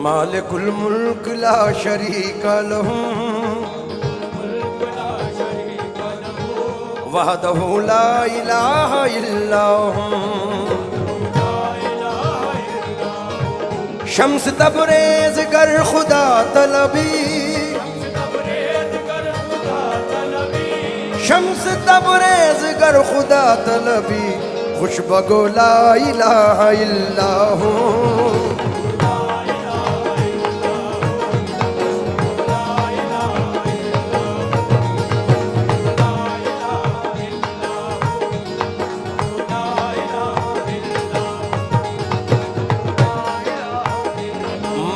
मालिकुल मुल्क ला शरीक लहू वहदहू ला इलाहा इल्लहू शम्स तबरेज गर खुदा तलबी शम्स तबरेज गर खुदा तलबी खुशबगो ला इलाहा इल्लहू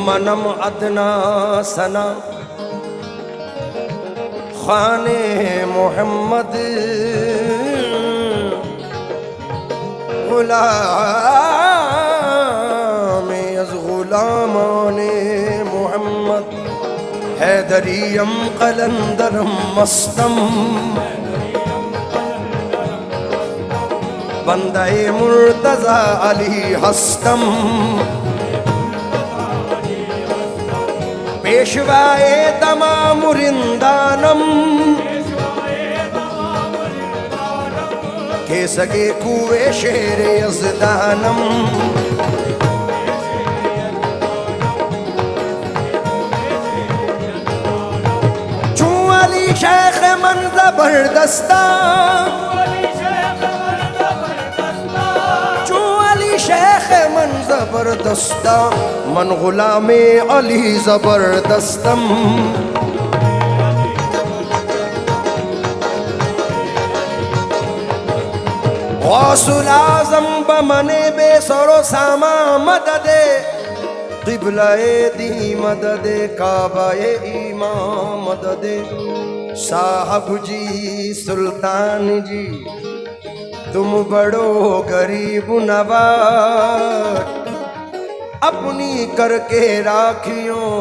मनम अदना सना खाने मोहम्मद गुलाम अज़ गुलामाने मोहम्मद हैदरियम कलंदरम मस्तम बंदे मुर्तज़ा अली हस्तम पेशवाए तमाम रिंदानम के सगे कुए शेर यज़दानम चूं अली शेख मन जबरदस्ता शेख मन जबरदस्ता मन गुलामे अली जबरदस्तम गौसुल आज़म बमने बेसरो सामा मददे क़िबलाए दी मददे काबाए इमाम मददे साहब जी सुल्तान जी तुम बड़ो गरीब नवाज अपनी करके राखियों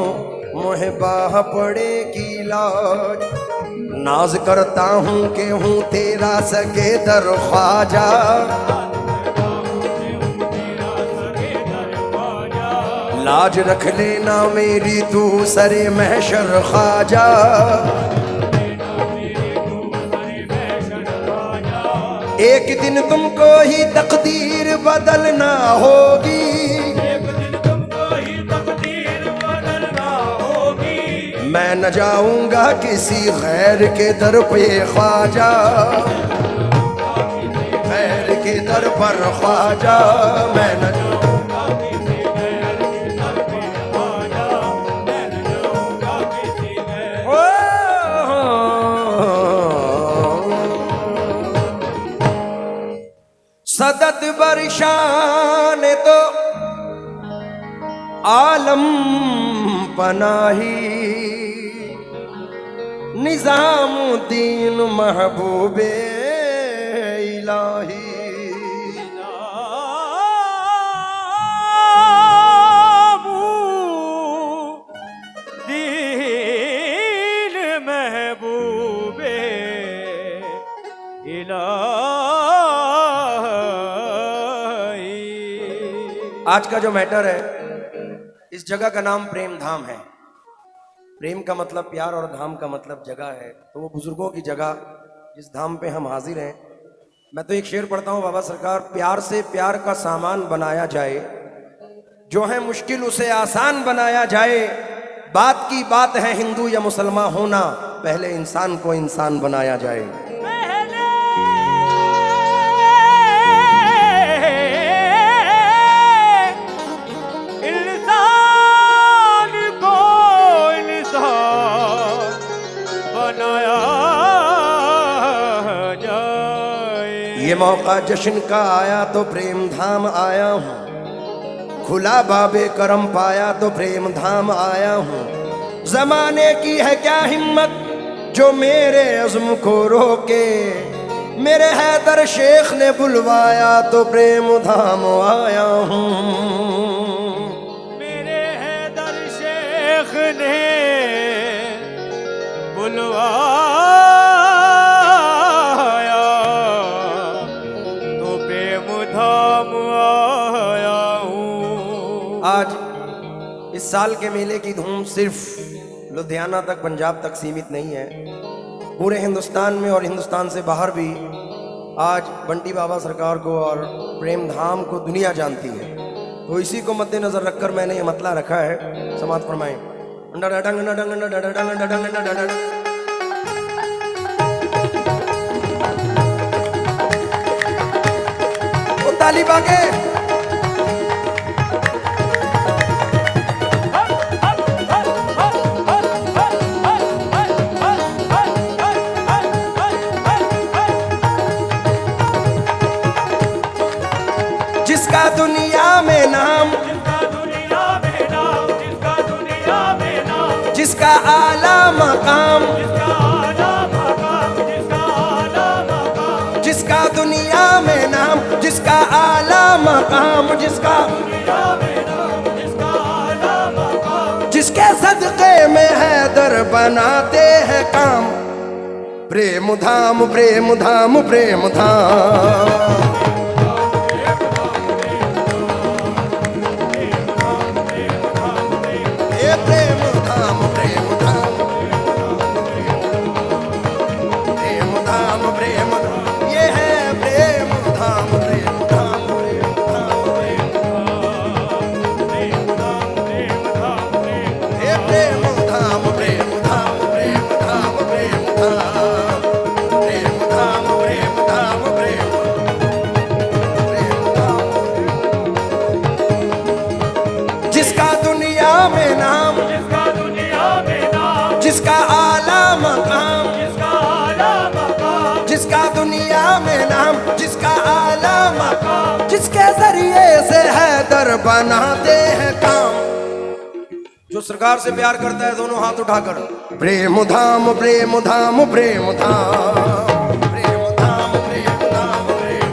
मुहबाह पड़े की लाज नाज करता हूँ कि हूँ तेरा सगे दर ख्वाजा लाज रख लेना मेरी तू सरे महशर ख्वाजा एक दिन तुमको ही तकदीर बदलना होगी एक दिन तुमको ही तकदीर बदलना होगी मैं न जाऊंगा किसी गैर के दर पे ख्वाजा गैर के दर पर ख्वाजा मैं न जाऊंगा किसी गैर के दर पे ख्वाजा मैं न जाऊंगा किसी गैर सदत बरशान तो आलम पनाही निजामुद्दीन महबूबे इलाही निजामुद्दीन महबूबे इलाही। आज का जो मैटर है, इस जगह का नाम प्रेम धाम है। प्रेम का मतलब प्यार और धाम का मतलब जगह है। तो वो बुजुर्गों की जगह जिस धाम पे हम हाजिर हैं, मैं तो एक शेर पढ़ता हूँ बाबा सरकार, प्यार से प्यार का सामान बनाया जाए, जो है मुश्किल उसे आसान बनाया जाए। बात की बात है हिंदू या मुसलमान होना, पहले इंसान को इंसान बनाया जाए। पहले इंसान को इंसान बनाया जाए। ये मौका जश्न का आया तो प्रेम धाम आया हूँ, खुला बाबे करम पाया तो प्रेम धाम आया हूँ। जमाने की है क्या हिम्मत जो मेरे अज़्म को रोके, मेरे हैदर शेख ने बुलवाया तो प्रेम धाम आया हूँ। मेरे हैदर शेख ने बुलवाया तो प्रेम धाम आया हूँ। आज इस साल के मेले की धूम सिर्फ लुधियाना तक, पंजाब तक सीमित नहीं है। पूरे हिंदुस्तान में और हिंदुस्तान से बाहर भी आज बंटी बाबा सरकार को और प्रेम धाम को दुनिया जानती है। तो इसी को मद्देनजर रखकर मैंने ये मतला रखा है। समाप्त फरमाएं। ओ ताली बागे। जिसका दुनिया में नाम, जिसका दुनिया में नाम, जिसका दुनिया में नाम, जिसका आला मकाम, जिसका आला मकाम, जिसका आला मकाम, जिसका दुनिया में नाम, जिसका आला मकाम, जिसका दुनिया में नाम, जिसका आला मकाम, जिसके सदके में हैदर बनाते हैं काम। प्रेम धाम, प्रेम धाम, प्रेम धाम। ये प्रेम धाम, प्रेम धाम, प्रेम धाम, प्रेम धाम, ये है प्रेम धाम, प्रेम धाम, प्रेम धाम, प्रेम धाम, प्रेम धाम, प्रेम ये प्रेम धाम, प्रेम धाम, प्रेम धाम, प्रेम धाम, प्रेम धाम, प्रेम धाम, प्रेम धाम। जिसका दुनिया में नाम, जिसका दुनिया में नाम, जिसका आला मकाम, जिसका आला मकाम, जिसका दुनिया में नाम, जिसका आला मकाम, जिसके जरिए से हैदर बनाते हैं काम। जो सरकार से प्यार करता है दोनों हाथ उठाकर प्रेम धाम, प्रेम धाम, प्रेम धाम, प्रेम धाम, प्रेम धाम, प्रेम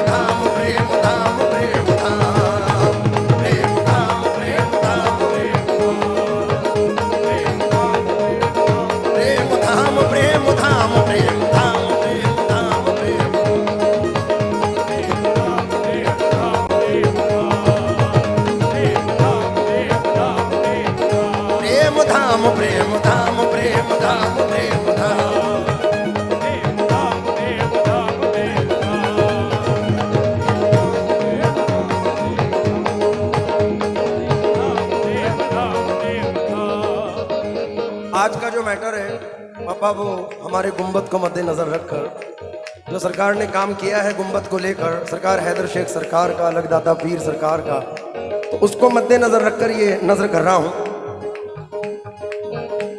धाम, प्रेम धाम, प्रेम धाम, प्रेम धाम, प्रेम धाम, प्रेम धाम, प्रेम धाम, प्रेम धाम, प्रेम धाम, प्रेम धाम, प्रेम प्रेम धाम, प्रेम धाम, प्रेम धाम, प्रेम धाम। आज का जो मैटर है पापा, वो हमारे गुंबद को मद्देनजर रखकर जो सरकार ने काम किया है गुंबद को लेकर, सरकार हैदर शेख सरकार का, लगदाता पीर सरकार का, तो उसको मद्देनजर रखकर ये नजर कर रहा हूं।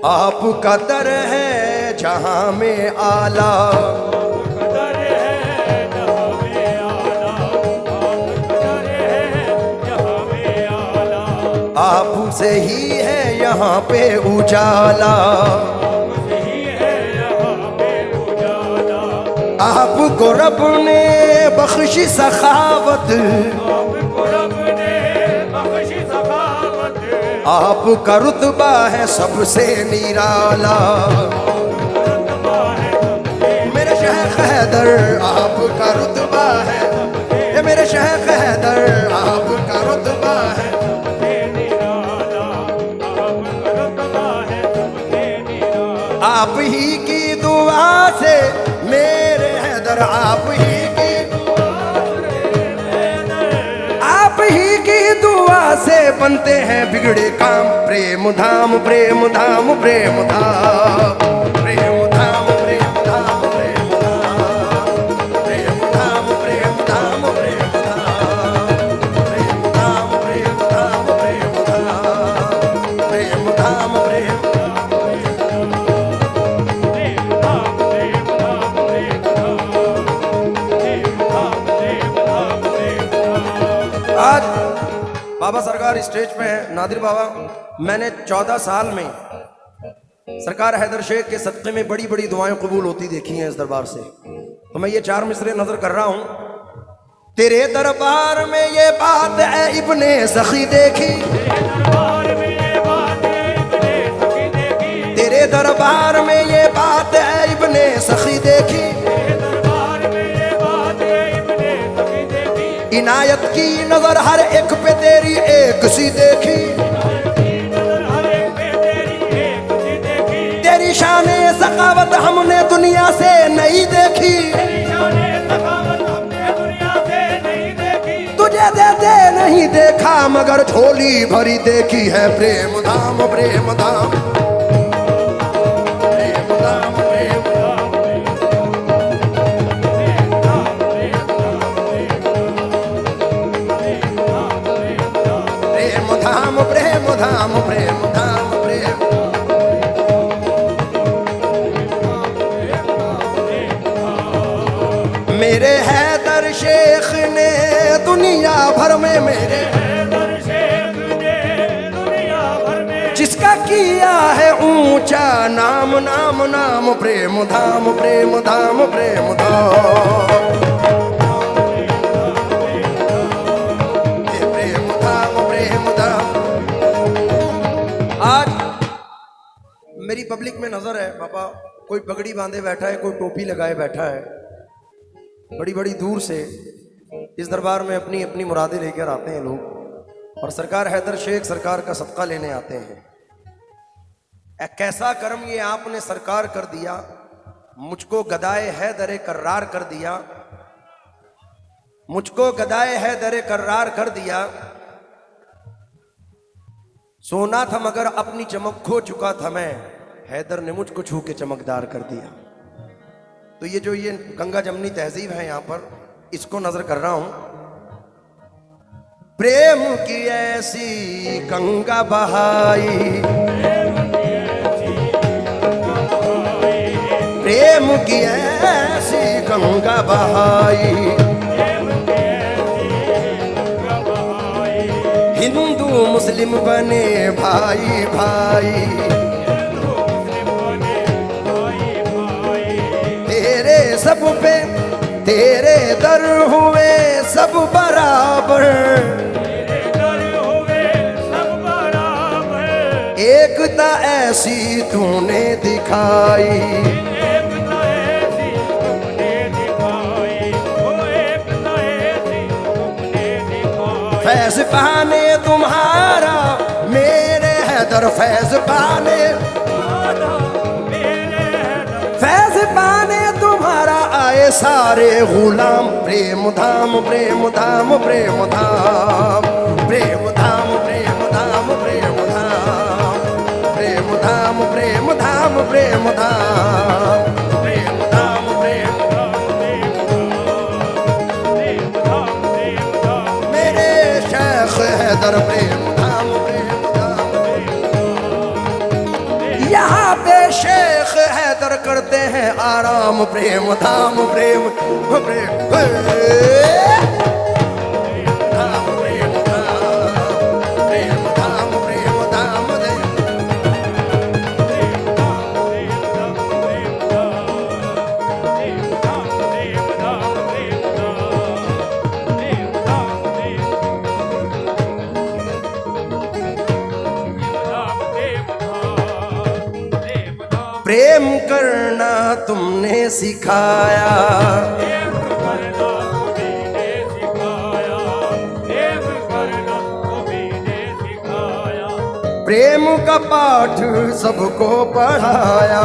आपका दर है जहां में आला, कदर है जहाँ में आला, कदर है जहाँ में आला, आपसे ही है यहाँ पे उजाला, यही है यहाँ पे उजाला, आपको रब ने बख्शी सखावत, आपको रब ने बख्शी सखावत, आपका रुतबा है सबसे निराला। मेरे शेख हैदर आपका रुतबा है, ये मेरे शेख हैदर आपका रुतबा है। आप ही की दुआ से मेरे हैदर, आप ही की दुआ से बनते हैं बिगड़े काम। प्रेम धाम प्रेम धाम प्रेम धाम, प्रेम धाम प्रेम धाम प्रेम धाम, प्रेम धाम प्रेम धाम प्रेम धाम, प्रेम धाम प्रेम धाम प्रेम धाम, प्रेम धाम प्रेम। आज बाबा सरकार स्टेज पे है। नादिर बाबा, मैंने 14 साल में सरकार हैदर शेख के सदक़े में बड़ी बड़ी दुआएं कबूल होती देखी हैं इस दरबार से। तो मैं ये 4 मिसरे नजर कर रहा हूं। तेरे दरबार में ये बात है इब्ने सखी देखी, तेरे दरबार में ये बात है इब्ने सखी देखी, इनायत की नजर हर एक पे तेरी एक सी देखी, तेरी शाने सखावत हमने दुनिया से नहीं देखी, तुझे दे नहीं देखा मगर झोली भरी देखी है। प्रेम धाम प्रेम धाम, प्रेम धाम प्रेम धाम, प्रेम धाम प्रेम धाम प्रेम धाम प्रेम। मेरे हैदर शेख ने दुनिया भर में, मेरे हैदर शेख ने दुनिया भर में जिसका किया है ऊंचा नाम नाम नाम। प्रेम धाम प्रेम धाम प्रेम धाम, प्रेम धाम प्रेम धाम। आज मेरी पब्लिक में नजर है बाबा, कोई पगड़ी बांधे बैठा है, कोई टोपी लगाए बैठा है। बड़ी बड़ी दूर से इस दरबार में अपनी अपनी मुरादें लेकर आते हैं लोग, और सरकार हैदर शेख सरकार का सदका लेने आते हैं। कैसा कर्म ये आपने सरकार कर दिया, मुझको गदाए है दरे कर्रार कर दिया, मुझको गदाए है दरे कर्रार कर दिया। सोना था मगर अपनी चमक खो चुका था मैं, हैदर ने मुझको छू के चमकदार कर दिया। तो ये जो ये गंगा जमनी तहजीब है यहाँ पर, इसको नजर कर रहा हूं। प्रेम की ऐसी गंगा बहाई, प्रेम की ऐसी गंगा बहाई, हिंदू मुस्लिम बने भाई भाई, तेरे सब पे तेरे दर हुए सब बराबर, एकता ऐसी तूने दिखाई, फैज पाने तुम्हारा मेरे हैदर, फैज पाने फैज पाने तुम्हारा आए सारे गुलाम। प्रेम धाम प्रेम धाम प्रेम धाम, प्रेम धाम प्रेम धाम प्रेम धाम, प्रेम धाम प्रेम धाम प्रेम धाम, प्रेम धाम प्रेम धाम, मेरे शेख हैदर प्रेम धाम प्रेम धाम। यहाँ पे शेख हैदर करते हैं आराम। प्रेम धाम प्रेम प्रेम धाम प्रेम धाम, प्रेम धाम प्रेम धाम प्रेम करना तुमने सिखाया, प्रेम का पाठ सबको पढ़ाया,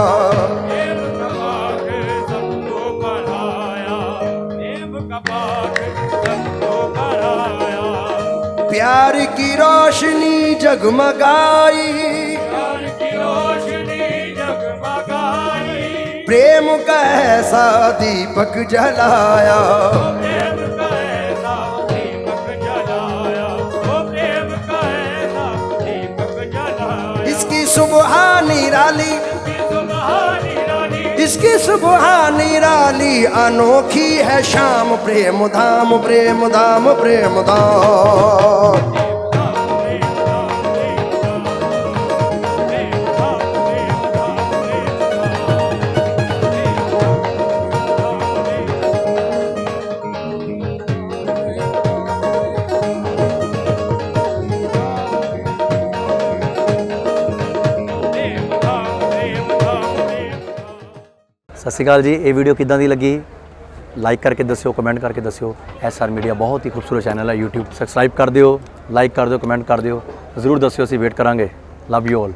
प्यार की रोशनी जगमगाई, प्यार की रोशनी जगमगाई, प्रेम का ऐसा दीपक जलाया, प्रेम का ऐसा दीपक जलाया, ओ प्रेम का ऐसा दीपक जलाया। इसकी सुबह निराली, इसकी सुबह निराली अनोखी है शाम, प्रेम धाम प्रेम धाम प्रेम धाम। ਸਤਿ ਸ਼੍ਰੀ ਅਕਾਲ ਜੀ। ਇਹ ਵੀਡੀਓ ਕਿੱਦਾਂ ਦੀ ਲੱਗੀ ਲਾਈਕ ਕਰਕੇ ਦੱਸਿਓ, ਕਮੈਂਟ ਕਰਕੇ ਦੱਸਿਓ। SR ਮੀਡੀਆ ਬਹੁਤ ਹੀ ਖੂਬਸੂਰਤ ਚੈਨਲ ਹੈ YouTube, ਸਬਸਕ੍ਰਾਈਬ ਕਰ ਦਿਓ, ਲਾਈਕ ਕਰ ਦਿਓ, ਕਮੈਂਟ ਕਰ ਦਿਓ, ਜ਼ਰੂਰ ਦੱਸਿਓ, ਅਸੀਂ ਵੇਟ ਕਰਾਂਗੇ। Love you all.